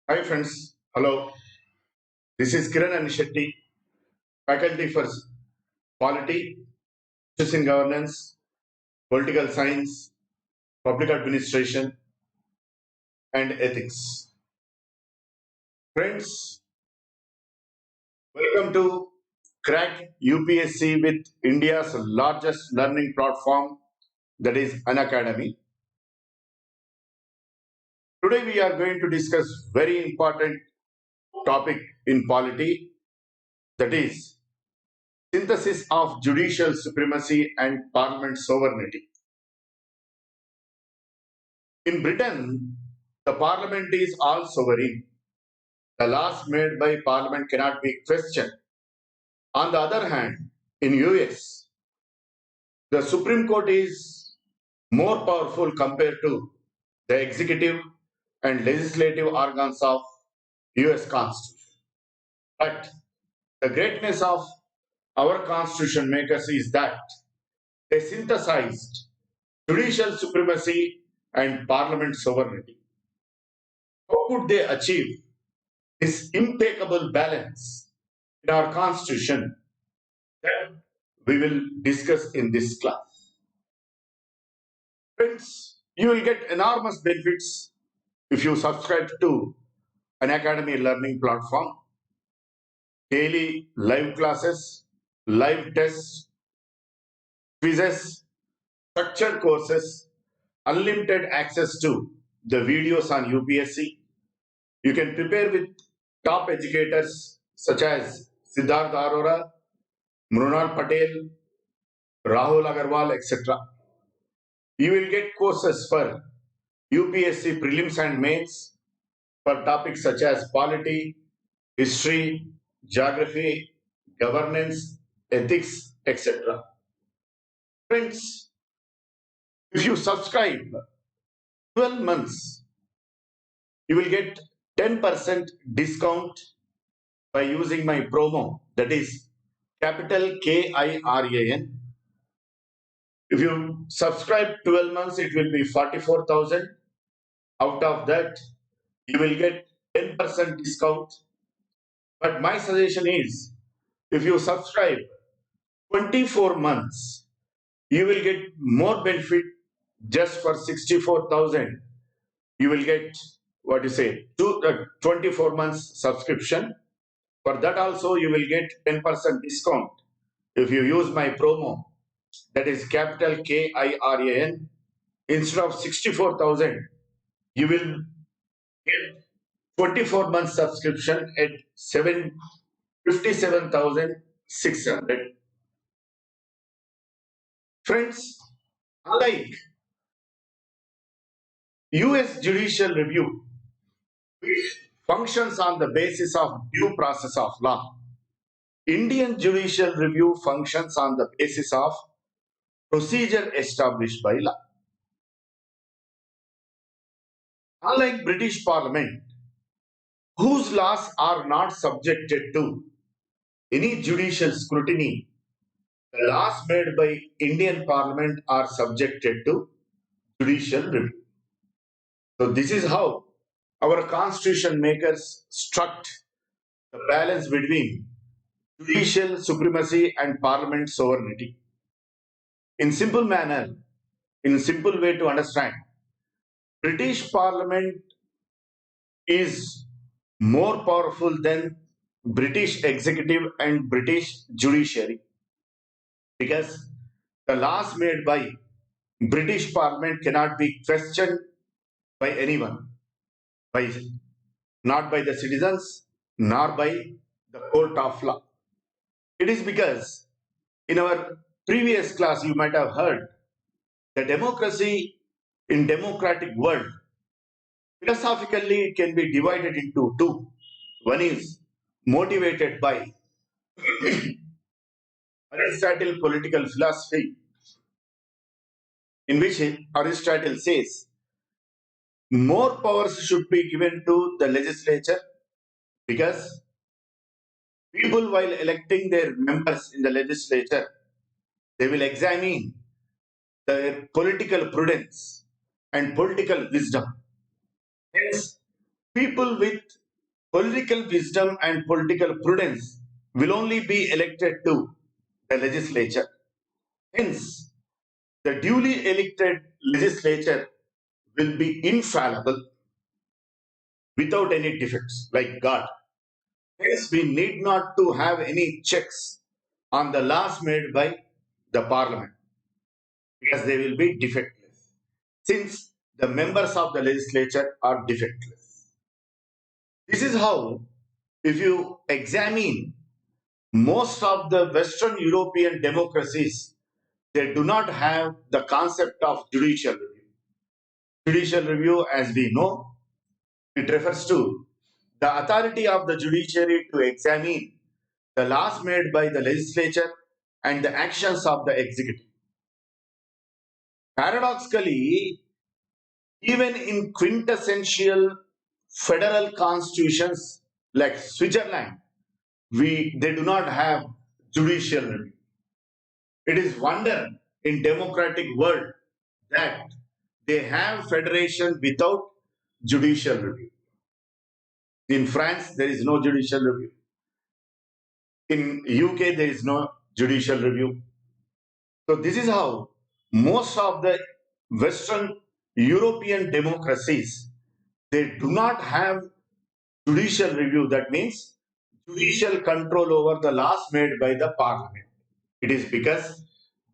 Hi friends, hello. This is Kiran Anishetty, faculty for Polity, Citizen Governance, Political Science, Public Administration, and Ethics. Friends, welcome to Crack UPSC with India's largest learning platform, that is Unacademy. Today we are going to discuss very important topic in polity, that is synthesis of judicial supremacy and parliament sovereignty. In Britain, the parliament is all sovereign. The laws made by parliament cannot be questioned. On the other hand, in US, the Supreme Court is more powerful compared to the executive and legislative organs of US Constitution. But the greatness of our constitution makers is that they synthesized judicial supremacy and parliament sovereignty. How could they achieve this impeccable balance in our constitution that we will discuss in this class? Friends, you will get enormous benefits if you subscribe to an academy learning platform, daily live classes, live tests, quizzes, structured courses, unlimited access to the videos on UPSC. You can prepare with top educators such as Siddharth Arora, Mrunal Patel, Rahul Agarwal, etc. You will get courses for UPSC prelims and mains for topics such as polity, history, geography, governance, ethics, etc. Friends, if you subscribe 12 months, you will get 10% discount by using my promo, that is capital KIRAN. If you subscribe 12 months, it will be 44,000. Out of that, you will get 10% discount. But my suggestion is, if you subscribe 24 months, you will get more benefit just for 64,000. You will get, 24 months subscription. For that also, you will get 10% discount if you use my promo, that is capital KIRAN. Instead of 64,000, you will get 24 months subscription at 57,600. Friends, unlike US judicial review, which functions on the basis of due process of law, Indian judicial review functions on the basis of procedure established by law. Unlike British Parliament, whose laws are not subjected to any judicial scrutiny, the laws made by Indian Parliament are subjected to judicial review. So this is how our constitution makers struck the balance between judicial supremacy and parliament sovereignty. In simple manner, in simple way to understand, British Parliament is more powerful than British executive and British judiciary, because the laws made by British Parliament cannot be questioned by anyone, by not by the citizens, nor by the court of law. It is because in our previous class you might have heard the democracy in democratic world, philosophically it can be divided into two. One is motivated by Aristotle political philosophy, in which Aristotle says more powers should be given to the legislature, because people, while electing their members in the legislature, they will examine their political prudence and political wisdom. Hence, People with political wisdom and political prudence will only be elected to the legislature. Hence, the duly elected legislature will be infallible without any defects, like God. Hence, we need not to have any checks on the laws made by the parliament because they will be defectless. Since the members of the legislature are defectless. This is how, if you examine most of the Western European democracies, they do not have the concept of judicial review. Judicial review, as we know, it refers to the authority of the judiciary to examine the laws made by the legislature and the actions of the executive. Paradoxically, even in quintessential federal constitutions like Switzerland, they do not have judicial review. It is wonder in democratic world that they have federation without judicial review. In France, there is no judicial review. In UK, there is no judicial review. So this is how most of the Western European democracies, they do not have judicial review. That means judicial control over the laws made by the parliament. It is because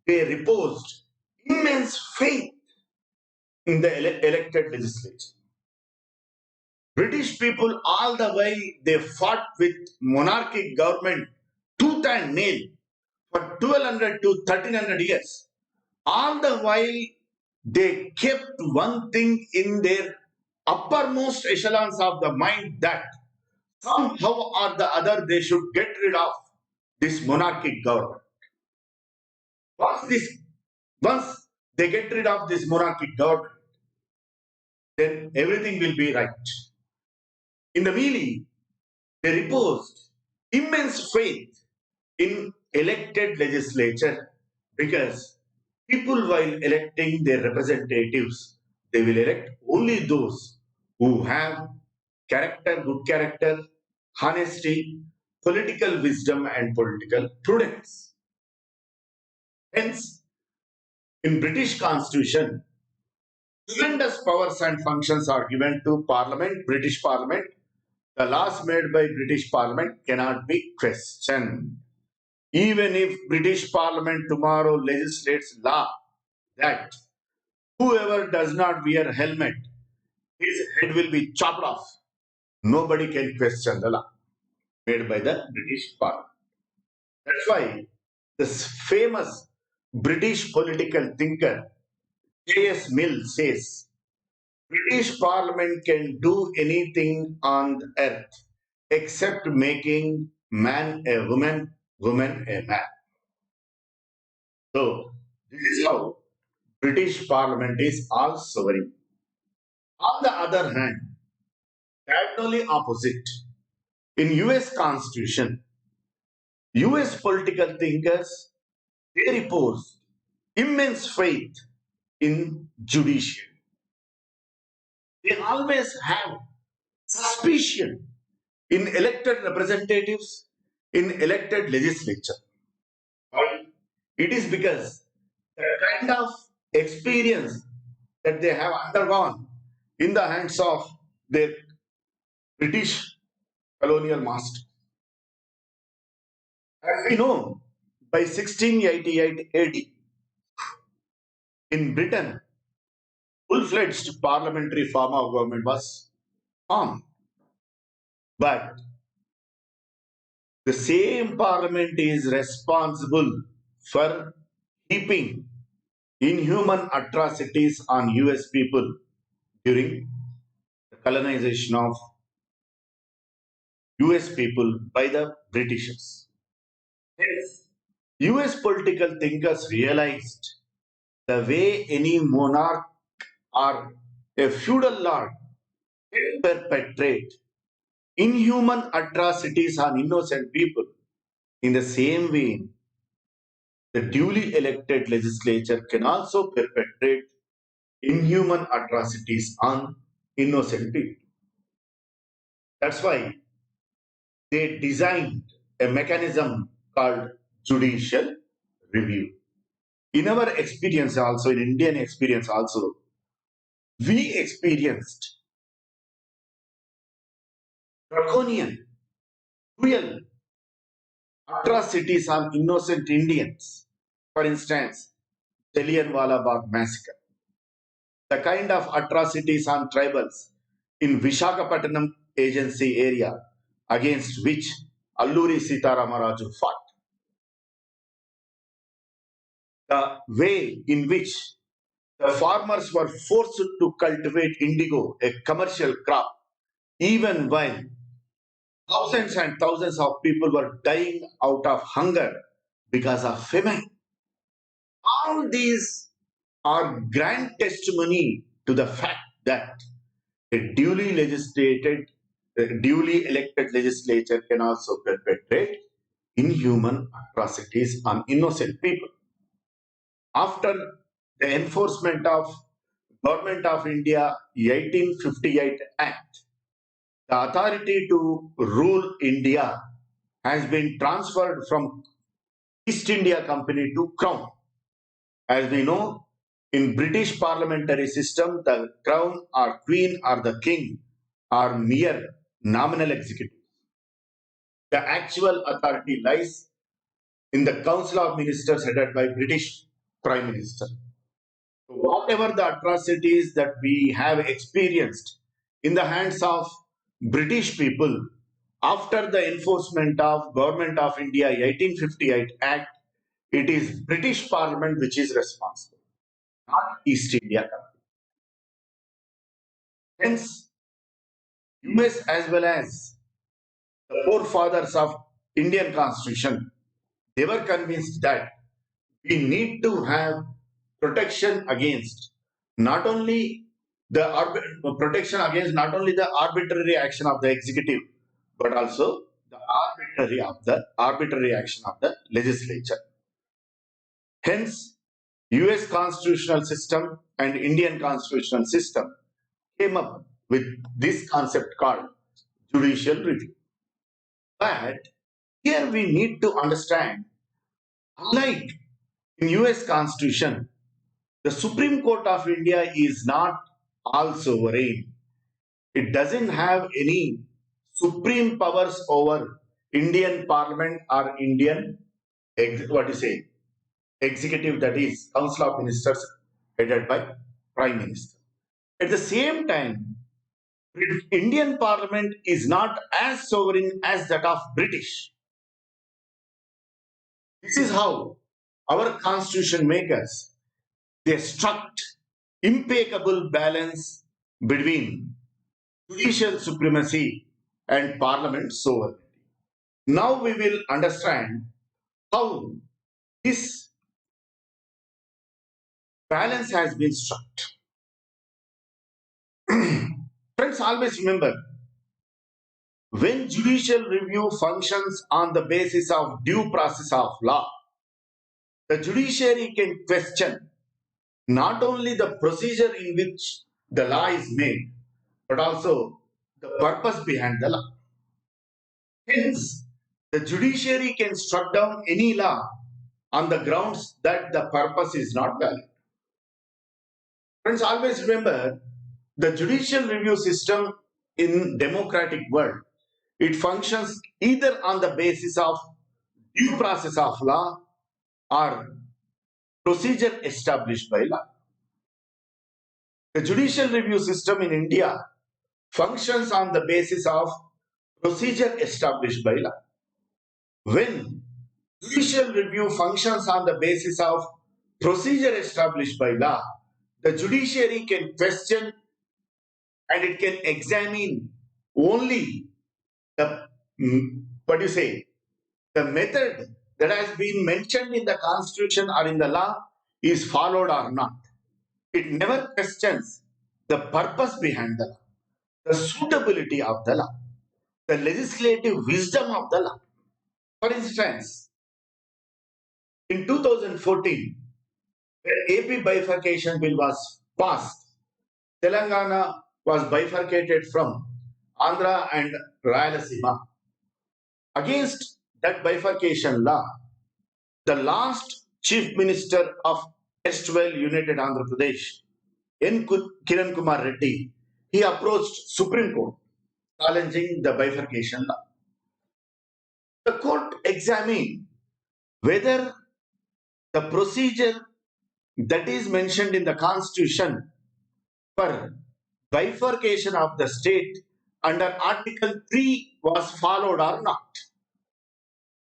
they reposed immense faith in the elected legislature. British people, all the while, they fought with monarchic government tooth and nail for 1200 to 1300 years. All the while, they kept one thing in their uppermost echelons of the mind that somehow or the other they should get rid of this monarchic government. Once they get rid of this monarchic government, then everything will be right. In the meaning, they reposed immense faith in elected legislature because people, while electing their representatives, they will elect only those who have character, good character, honesty, political wisdom, and political prudence. Hence, in British Constitution, tremendous powers and functions are given to Parliament, British Parliament. The laws made by British Parliament cannot be questioned. Even if British Parliament tomorrow legislates law that whoever does not wear helmet, his head will be chopped off. Nobody can question the law made by the British Parliament. That's why this famous British political thinker J.S. Mill says, British Parliament can do anything on the earth except making man a woman, woman a man. So this is how British Parliament is all sovereign. On the other hand, diagonally opposite, in US Constitution, US political thinkers, they repose immense faith in judiciary. They always have suspicion in elected representatives, in elected legislature. Why? It is because the kind of experience that they have undergone in the hands of their British colonial master. As we know, by 1688 AD, in Britain, full-fledged parliamentary form of government was formed. But the same parliament is responsible for heaping inhuman atrocities on US people during the colonization of US people by the Britishers. Yes. US political thinkers realized the way any monarch or a feudal lord can perpetrate inhuman atrocities on innocent people. In the same way, the duly elected legislature can also perpetrate inhuman atrocities on innocent people. That's why they designed a mechanism called judicial review. In our experience also, in Indian experience also, we experienced draconian, cruel atrocities on innocent Indians. For instance, Jallianwala Bagh massacre. The kind of atrocities on tribals in Vishakhapatnam agency area against which Alluri Sitaramaraju fought. The way in which the farmers were forced to cultivate indigo, a commercial crop, even while thousands and thousands of people were dying out of hunger because of famine. All these are grand testimony to the fact that a duly elected legislature can also perpetrate inhuman atrocities on innocent people. After the enforcement of Government of India 1858 Act, the authority to rule India has been transferred from East India Company to Crown. As we know, in British parliamentary system, the Crown or Queen or the King are mere nominal executives. The actual authority lies in the Council of Ministers headed by British Prime Minister. Whatever the atrocities that we have experienced in the hands of British people after the enforcement of Government of India 1858 Act, it is British Parliament which is responsible, not East India Company. Hence, US as well as the forefathers of Indian Constitution, they were convinced that we need to have protection against not only the protection against not only the arbitrary action of the executive, but also the arbitrary action of the legislature. Hence, US constitutional system and Indian constitutional system came up with this concept called judicial review. But here we need to understand, unlike in US Constitution, the Supreme Court of India is not all sovereign. It doesn't have any supreme powers over Indian Parliament or Indian executive, that is Council of Ministers headed by Prime Minister. At the same time, Indian Parliament is not as sovereign as that of British. This is how our constitution makers, they struck impeccable balance between judicial supremacy and parliament sovereignty. Now we will understand how this balance has been struck. Friends, always remember, when judicial review functions on the basis of due process of law, the judiciary can question not only the procedure in which the law is made, but also the purpose behind the law. Hence, the judiciary can strike down any law on the grounds that the purpose is not valid. Friends, always remember, the judicial review system in democratic world, it functions either on the basis of due process of law or procedure established by law. The judicial review system in India functions on the basis of procedure established by law. When judicial review functions on the basis of procedure established by law, the judiciary can question and it can examine only the the method that has been mentioned in the constitution or in the law is followed or not. It never questions the purpose behind the law, the suitability of the law, the legislative wisdom of the law. For instance, in 2014, when AP bifurcation bill was passed, Telangana was bifurcated from Andhra and Rayalaseema. Against that bifurcation law, the last Chief Minister of erstwhile United Andhra Pradesh, N. Kiran Kumar Reddy, he approached Supreme Court challenging the bifurcation law. The court examined whether the procedure that is mentioned in the Constitution for bifurcation of the state under Article 3 was followed or not.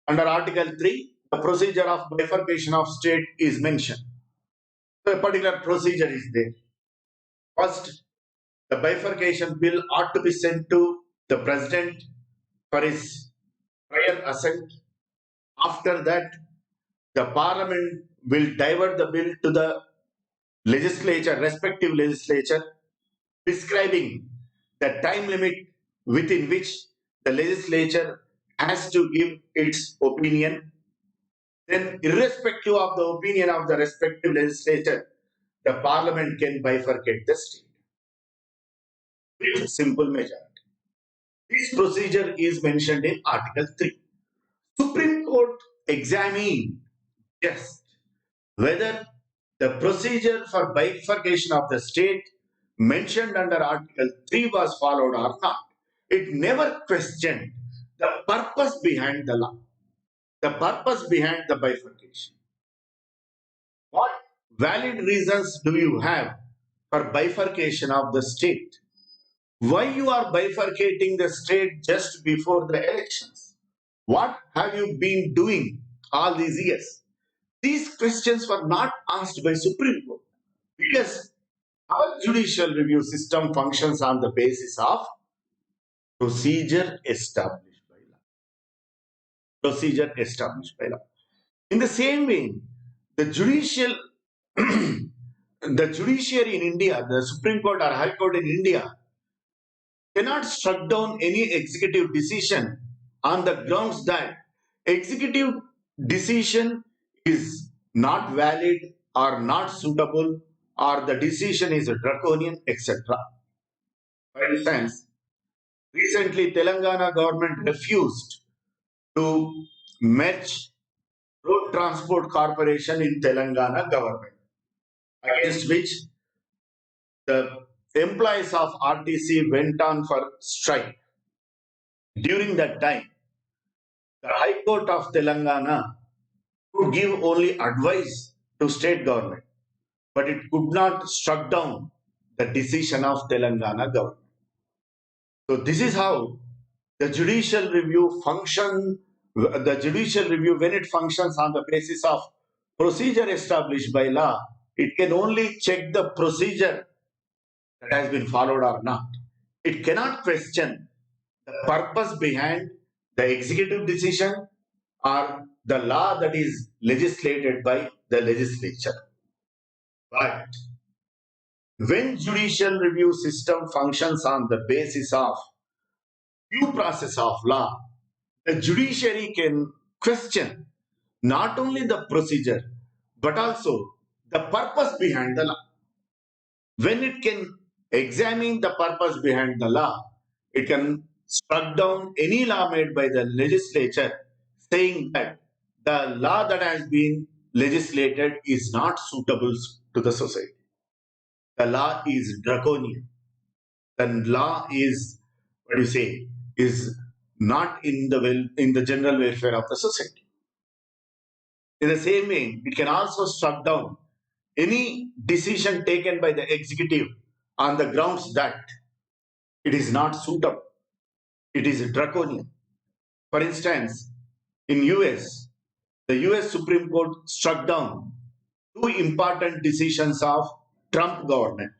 Under Article 3, the procedure of bifurcation of state is mentioned. So a particular procedure is there. First, the bifurcation bill ought to be sent to the president for his prior assent. After that, the parliament will divert the bill to the legislature, respective legislature, prescribing the time limit within which the legislature has to give its opinion. Then, irrespective of the opinion of the respective legislature, the parliament can bifurcate the state with simple majority. This procedure is mentioned in Article 3. Supreme Court examined just whether the procedure for bifurcation of the state mentioned under Article 3 was followed or not. It never questioned the purpose behind the law, the purpose behind the bifurcation. What valid reasons do you have for bifurcation of the state? Why you are bifurcating the state just before the elections? What have you been doing all these years? These questions were not asked by Supreme Court because our judicial review system functions on the basis of procedure established by law. Procedure established by law. In the same way, the judicial the judiciary in India, the Supreme Court or High Court in India, cannot shut down any executive decision on the grounds that executive decision is not valid or not suitable or the decision is draconian, etc. For instance, recently Telangana government refused to merge Road Transport Corporation in Telangana government, against which the employees of RTC went on for strike. During that time, the High Court of Telangana could give only advice to state government, but it could not struck down the decision of Telangana government. So this is how the judicial review function. The judicial review, when it functions on the basis of procedure established by law, it can only check the procedure that has been followed or not. It cannot question the purpose behind the executive decision or the law that is legislated by the legislature. But when judicial review system functions on the basis of due process of law, the judiciary can question not only the procedure but also the purpose behind the law. When it can examine the purpose behind the law, it can struck down any law made by the legislature saying that the law that has been legislated is not suitable to the society. The law is draconian. The law is, what do you say, is not in the general welfare of the society. In the same way, it can also struck down any decision taken by the executive on the grounds that it is not suitable. It is draconian. For instance, in US, the US Supreme Court struck down two important decisions of Trump government.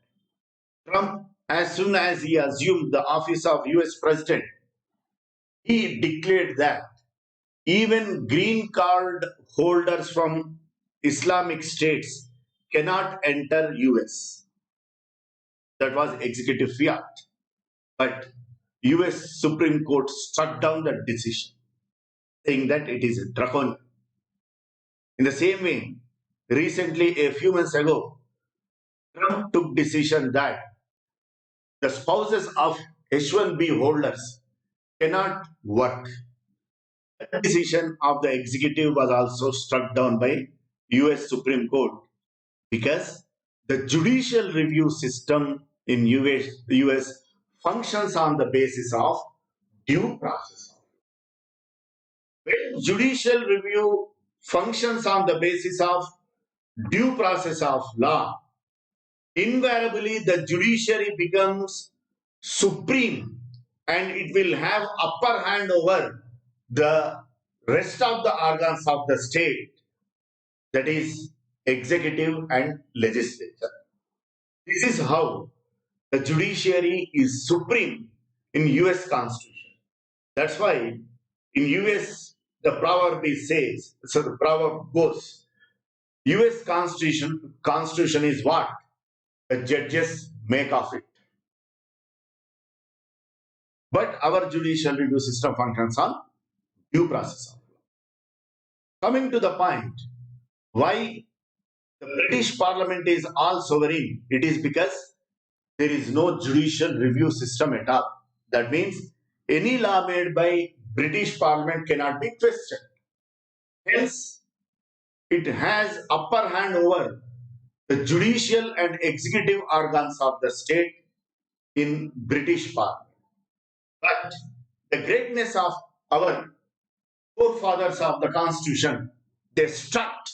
Trump, as soon as he assumed the office of US President, he declared that even green card holders from Islamic states cannot enter US. That was executive fiat. But US Supreme Court struck down that decision, saying that it is draconian. In the same way, recently, a few months ago, Trump took decision that the spouses of H1B holders cannot work. The decision of the executive was also struck down by US Supreme Court because the judicial review system in US functions on the basis of due process. When judicial review functions on the basis of due process of law, invariably the judiciary becomes supreme and it will have upper hand over the rest of the organs of the state, that is executive and legislature. This is how the judiciary is supreme in US Constitution. That's why in US the proverb says, so the proverb goes, US Constitution is what the judges make of it. But our judicial review system functions on due process of law. Coming to the point, why the British Parliament is all sovereign, it is because there is no judicial review system at all. That means any law made by British Parliament cannot be questioned. Hence, it has upper hand over the judicial and executive organs of the state in British Parliament. But the greatness of our forefathers of the Constitution, they struck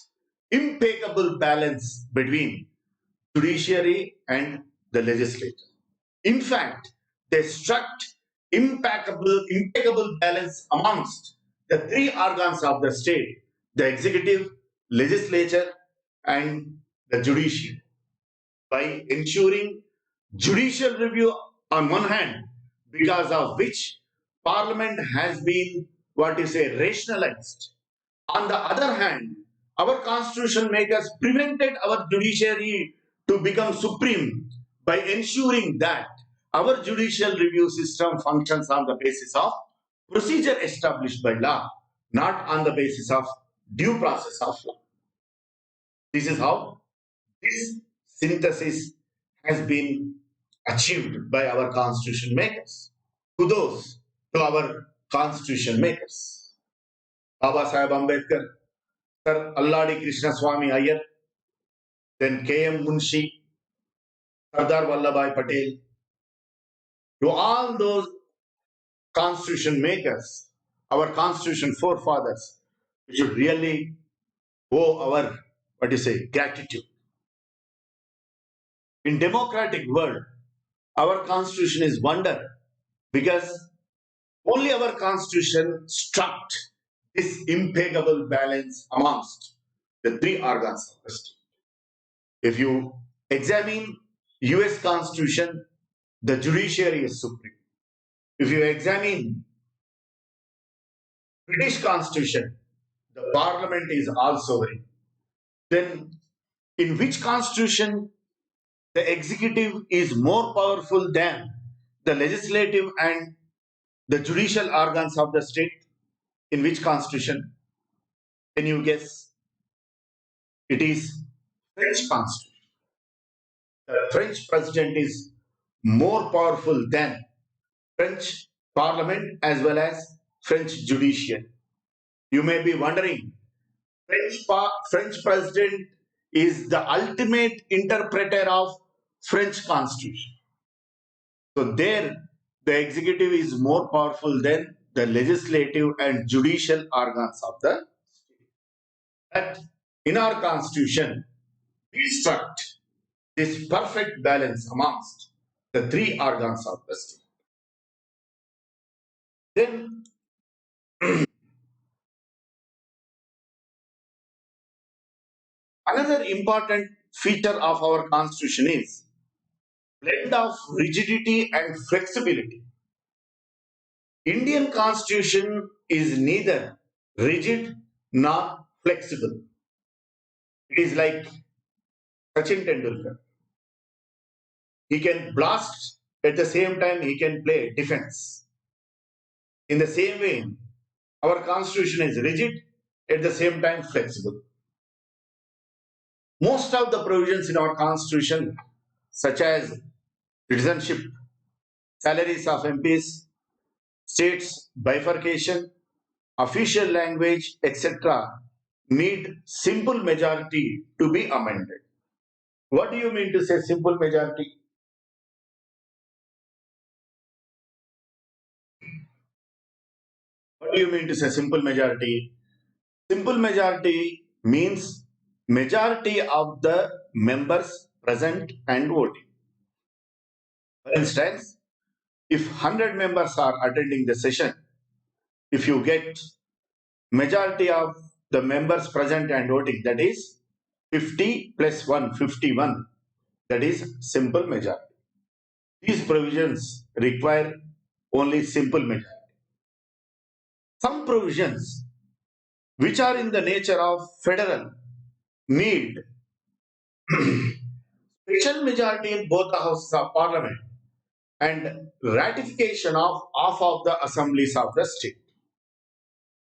impeccable balance between judiciary and the legislature. In fact, they struck impeccable balance amongst the three organs of the state, the executive, legislature, and the judiciary, by ensuring judicial review on one hand, because of which Parliament has been what you say rationalized. On the other hand, our constitution makers prevented our judiciary to become supreme by ensuring that our judicial review system functions on the basis of procedure established by law, not on the basis of due process of law. This is how this synthesis has been achieved by our constitution makers. Kudos to our constitution makers. Baba Sahib Ambedkar, Sir Alladi Krishna Swami Iyer, then K.M. Munshi, Sardar Vallabhbhai Patel, to all those constitution makers, our constitution forefathers, we should really owe our, gratitude. In democratic world, our constitution is wonder because only our constitution struck this impeccable balance amongst the three organs of the state. If you examine US Constitution, the judiciary is supreme. If you examine British Constitution, the Parliament is all sovereign. Then in which constitution the executive is more powerful than the legislative and the judicial organs of the state? In which constitution? Can you guess? It is French constitution. The French president is more powerful than French parliament as well as French judiciary. You may be wondering, French president is the ultimate interpreter of French constitution. So there, the executive is more powerful than the legislative and judicial organs of the state. But in our constitution, we struck this perfect balance amongst the three organs of the state. Then another important feature of our constitution is blend of rigidity and flexibility. Indian constitution is neither rigid nor flexible. It is like Sachin Tendulkar. He can blast, at the same time he can play defense. In the same way, our constitution is rigid, at the same time flexible. Most of the provisions in our constitution, such as citizenship, salaries of MPs, states bifurcation, official language, etc. need simple majority to be amended. What do you mean to say simple majority? What do you mean to say simple majority? Simple majority means majority of the members present and voting. For instance, if 100 members are attending the session, if you get majority of the members present and voting, that is 50 plus 1, 51, that is simple majority. These provisions require only simple majority. Some provisions which are in the nature of federal need special majority in both the houses of parliament and ratification of half of the assemblies of the state.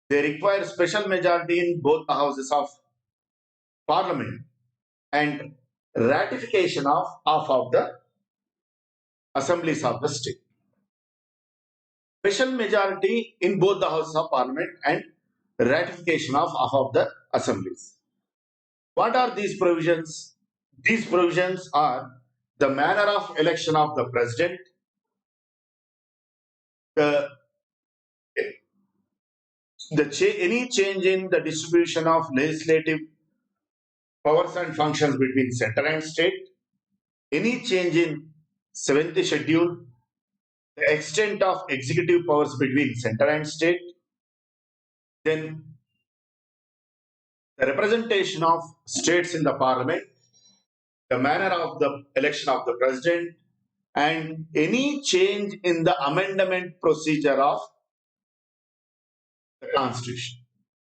They require special majority in both the houses of parliament and ratification of half of the assemblies of the state. Special majority in both the houses of parliament and ratification of half of the assemblies. What are these provisions? These provisions are the manner of election of the president, the any change in the distribution of legislative powers and functions between center and state, any change in 7th schedule, the extent of executive powers between center and state, then the representation of states in the parliament, the manner of the election of the president, and any change in the amendment procedure of the constitution.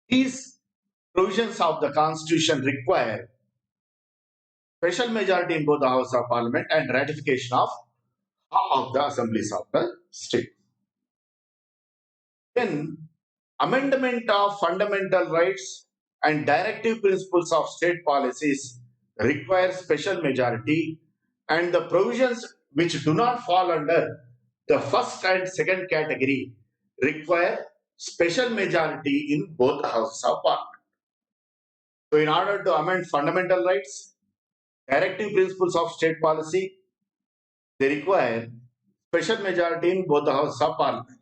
These provisions of the constitution require special majority in both the houses of parliament and ratification of half of the assemblies of the state. Then amendment of fundamental rights and directive principles of state policies require special majority, and the provisions which do not fall under the first and second category require special majority in both houses of parliament. So in order to amend fundamental rights, directive principles of state policy, they require special majority in both the houses of parliament.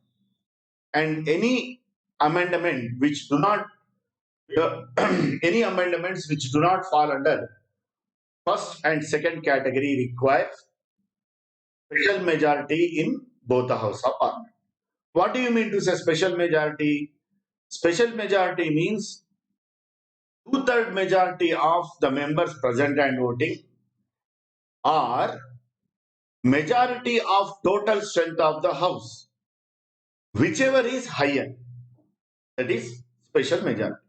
And any amendment which do not any amendments which do not fall under first and second category require special majority in both the houses of parliament. What do you mean to say special majority? Special majority means 2/3 majority of the members present and voting, or majority of total strength of the house, whichever is higher, that is special majority.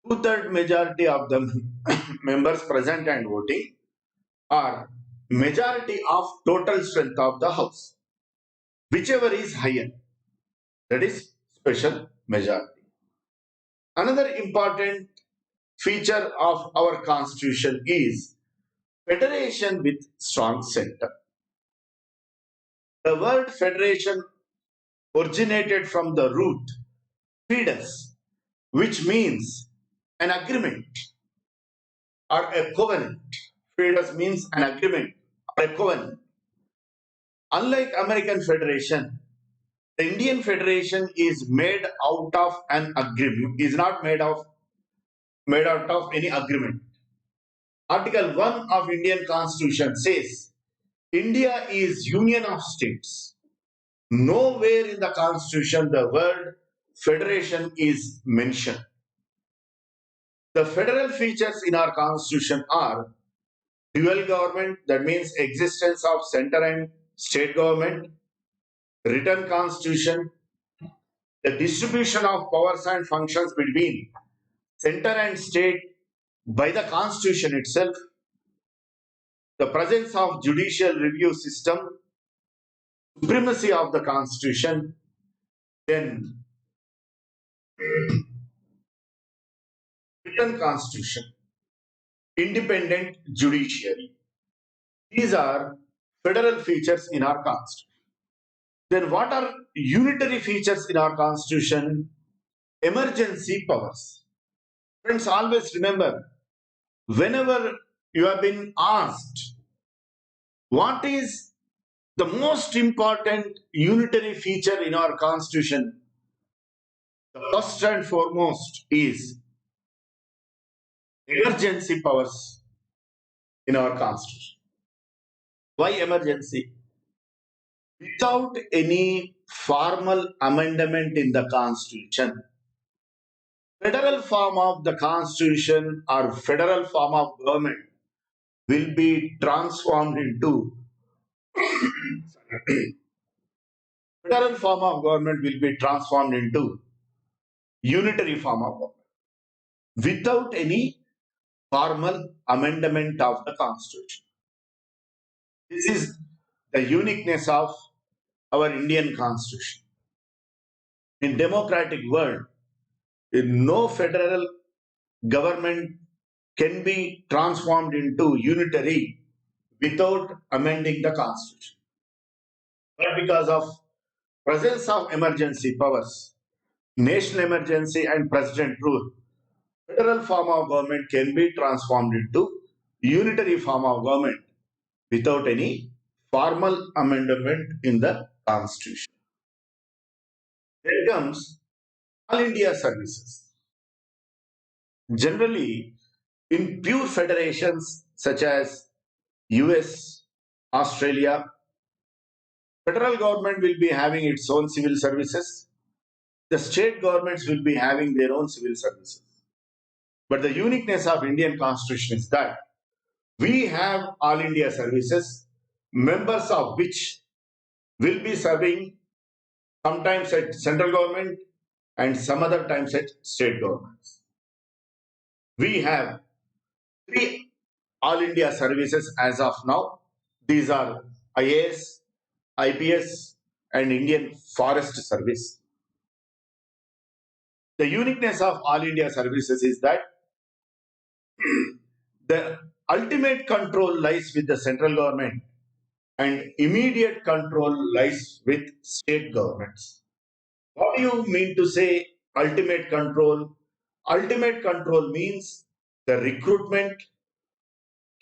2/3 majority of the members present and voting, or majority of total strength of the house, whichever is higher, that is special majority. Another important feature of our constitution is federation with strong center. The word federation originated from the root fidus, which means an agreement or a covenant. Fidus means an agreement or a covenant. Unlike American Federation, the Indian Federation is made out of an agreement, is not made out of any agreement. Article 1 of Indian Constitution says, India is union of states. Nowhere in the Constitution the word federation is mentioned. The federal features in our Constitution are dual government, that means existence of center and state government, written constitution, the distribution of powers and functions between center and state by the constitution itself, the presence of judicial review system, supremacy of the constitution, then written constitution, independent judiciary. These are federal features in our constitution. Then what are unitary features in our constitution? Emergency powers. Friends, always remember, whenever you have been asked what is the most important unitary feature in our constitution, the first and foremost is emergency powers in our constitution. Why emergency? Without any formal amendment in the constitution, federal form of the constitution or federal form of government will be transformed into federal form of government will be transformed into unitary form of government without any formal amendment of the constitution. This is the uniqueness of our Indian constitution. In democratic world, no federal government can be transformed into unitary without amending the constitution. But because of presence of emergency powers, national emergency and president rule, federal form of government can be transformed into unitary form of government without any formal amendment in the constitution. Then comes all India services. Generally, in pure federations such as US, Australia, federal government will be having its own civil services. The state governments will be having their own civil services. But the uniqueness of Indian constitution is that we have all India services, members of which will be serving sometimes at central government and some other times at state governments. We have three all India services as of now. These are IAS, IPS, and Indian Forest Service. The uniqueness of all India services is that the ultimate control lies with the central government and immediate control lies with state governments. What do you mean to say ultimate control? Ultimate control means the recruitment,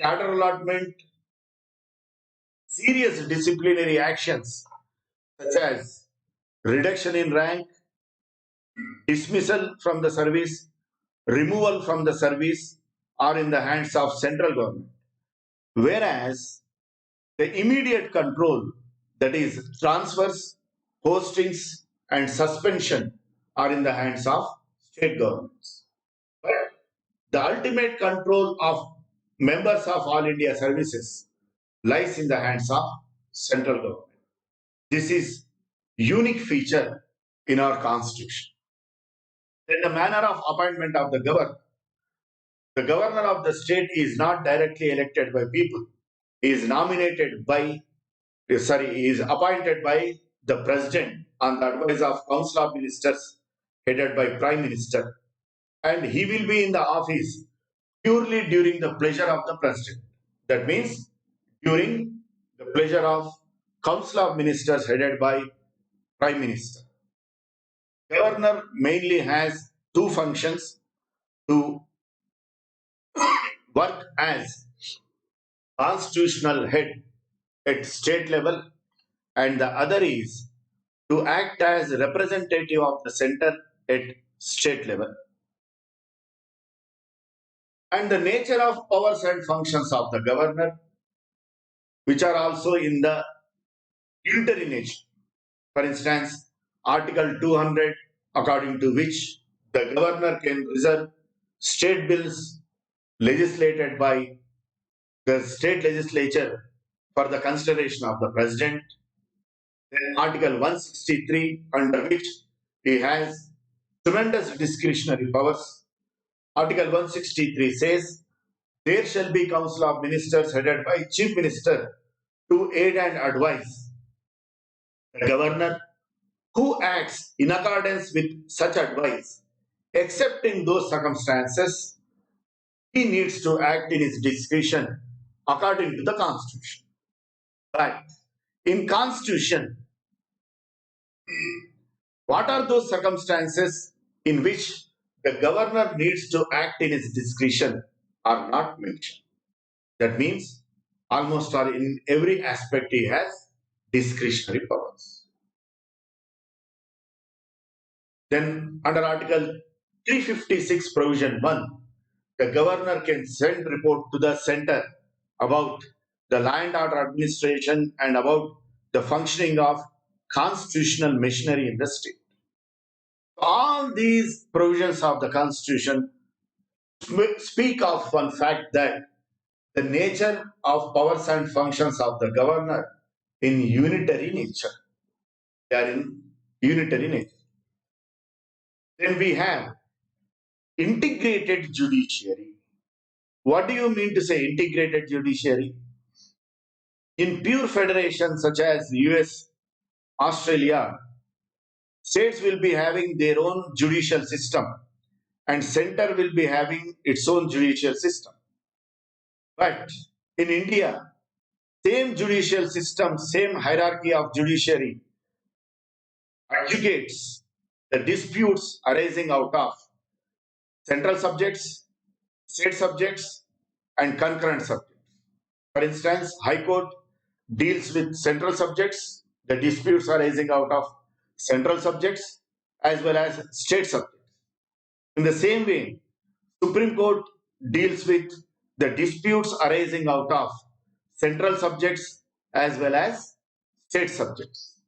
cadre allotment, serious disciplinary actions such as reduction in rank, dismissal from the service, removal from the service are in the hands of central government. Whereas the immediate control, that is transfers, postings and suspension are in the hands of state governments. But the ultimate control of members of All India services lies in the hands of central government. This is unique feature in our constitution. Then the manner of appointment of the governor. The governor of the state is not directly elected by people. He is nominated by, he is appointed by the president on the advice of council of ministers headed by prime minister, and he will be in the office purely during the pleasure of the president. That means during the pleasure of council of ministers headed by prime minister. Governor mainly has two functions: to work as constitutional head at state level, and the other is to act as representative of the center at state level. And the nature of powers and functions of the governor, which are also in the unitary nature. For instance, Article 200, according to which the governor can reserve state bills legislated by the state legislature for the consideration of the president. Then Article 163, under which he has tremendous discretionary powers. Article 163 says, there shall be council of ministers headed by chief minister to aid and advise the governor, who acts in accordance with such advice, except in those circumstances he needs to act in his discretion according to the constitution. But in constitution, What are those circumstances in which the governor needs to act in his discretion are not mentioned. That means almost or in every aspect he has discretionary powers. Then under Article 356 Provision 1, the governor can send report to the center about the land order administration and about the functioning of constitutional machinery in the state. All these provisions of the constitution speak of one fact that the nature of powers and functions of the governor in unitary nature. They are in unitary nature. Then we have integrated judiciary. What do you mean to say integrated judiciary? In pure federations such as US, Australia, states will be having their own judicial system and center will be having its own judicial system. But in India, same judicial system, same hierarchy of judiciary adjudicates the disputes arising out of central subjects, state subjects, and concurrent subjects. For instance, High Court deals with central subjects, the disputes arising out of central subjects as well as state subjects. In the same way, Supreme Court deals with the disputes arising out of central subjects as well as state subjects.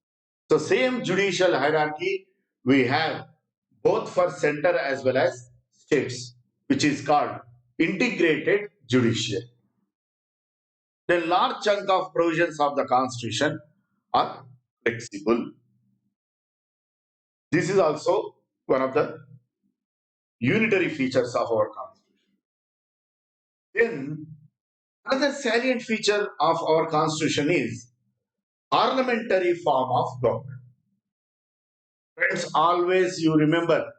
So same judicial hierarchy we have both for center as well as states, which is called integrated judiciary. The large chunk of provisions of the constitution are flexible. This is also one of the unitary features of our constitution. Then another salient feature of our constitution is parliamentary form of government. Friends, always you remember,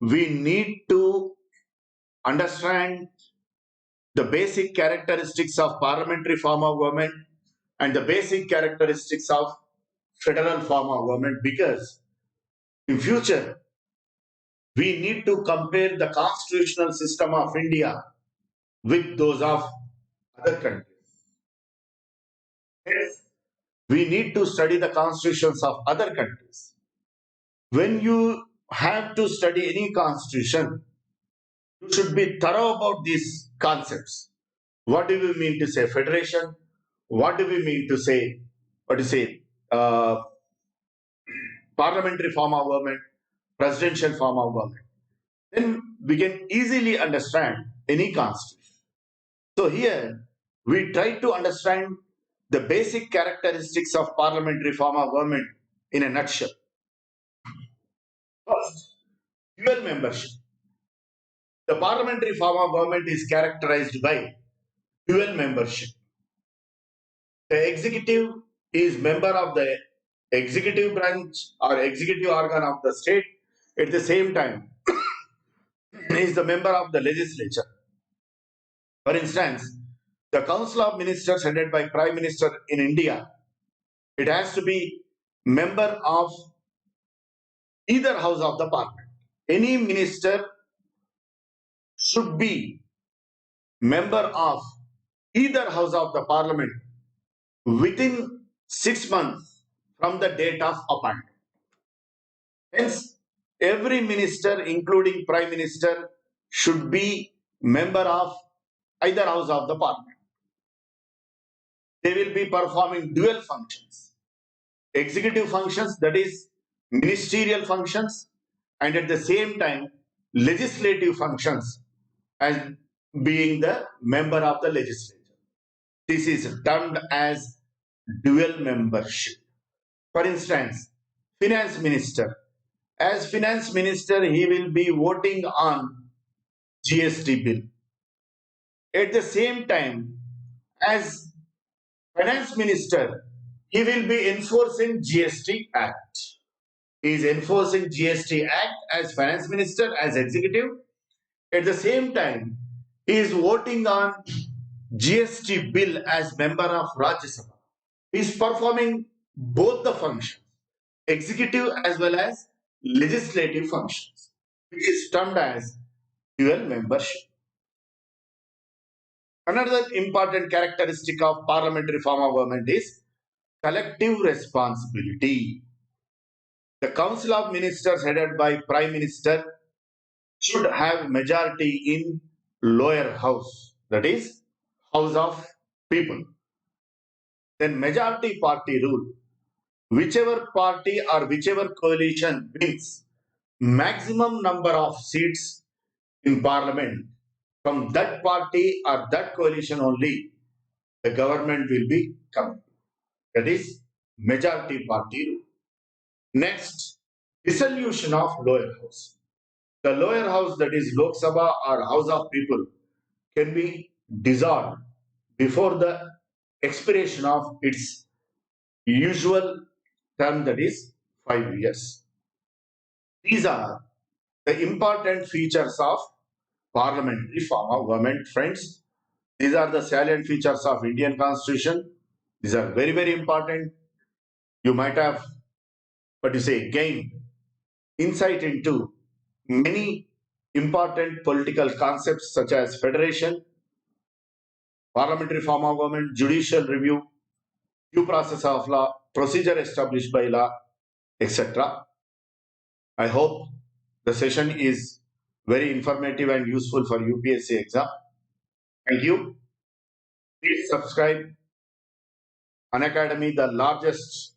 we need to understand the basic characteristics of parliamentary form of government and the basic characteristics of federal form of government, because in future we need to compare the constitutional system of India with those of other countries. Yes, we need to study the constitutions of other countries. When you have to study any constitution, you should be thorough about these concepts. What do we mean to say federation? What do we mean to say, parliamentary form of government, presidential form of government? Then we can easily understand any constitution. So here we try to understand the basic characteristics of parliamentary form of government in a nutshell. First, dual membership. The parliamentary form of government is characterized by dual membership. The executive is member of the executive branch or executive organ of the state. At the same time, is the member of the legislature. For instance, the Council of Ministers headed by Prime Minister in India, it has to be member of either house of the parliament. Any minister should be member of either house of the parliament within 6 months from the date of appointment. Hence, every minister, including Prime Minister, should be member of either house of the parliament. They will be performing dual functions. Executive functions, that is ministerial functions, and at the same time legislative functions as being the member of the legislature. This is termed as dual membership. For instance, finance minister. As finance minister, he will be voting on GST bill. At the same time, as finance minister, he will be enforcing GST Act. He is enforcing GST Act as finance minister, as executive. At the same time, he is voting on GST bill as member of Rajya Sabha. He is performing both the functions. executive as well as legislative functions, which is termed as dual membership. Another important characteristic of parliamentary form of government is collective responsibility. The Council of Ministers headed by Prime Minister should have majority in lower house, that is House of People. Then majority party rule. Whichever party or whichever coalition wins maximum number of seats in parliament, from that party or that coalition only, the government will be coming. That is majority party rule. Next, dissolution of lower house. The lower house, that is Lok Sabha or House of People, can be dissolved before the expiration of its usual term, that is 5 years. These are the important features of parliamentary form of government, friends. These are the salient features of Indian Constitution. These are very, very important. You might have, gained insight into many important political concepts such as federation, parliamentary form of government, judicial review, due process of law, procedure established by law, etc. I hope the session is very informative and useful for UPSC exam. Thank you. Please subscribe Unacademy, the largest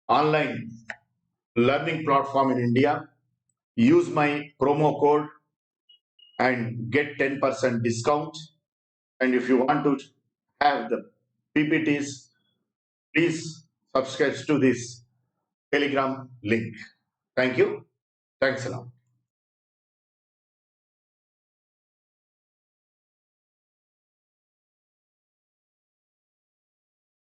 online learning platform in India. Use my promo code and get 10% discount. And if you want to have the PPTs, please subscribe to this Telegram link. Thank you. Thanks a lot.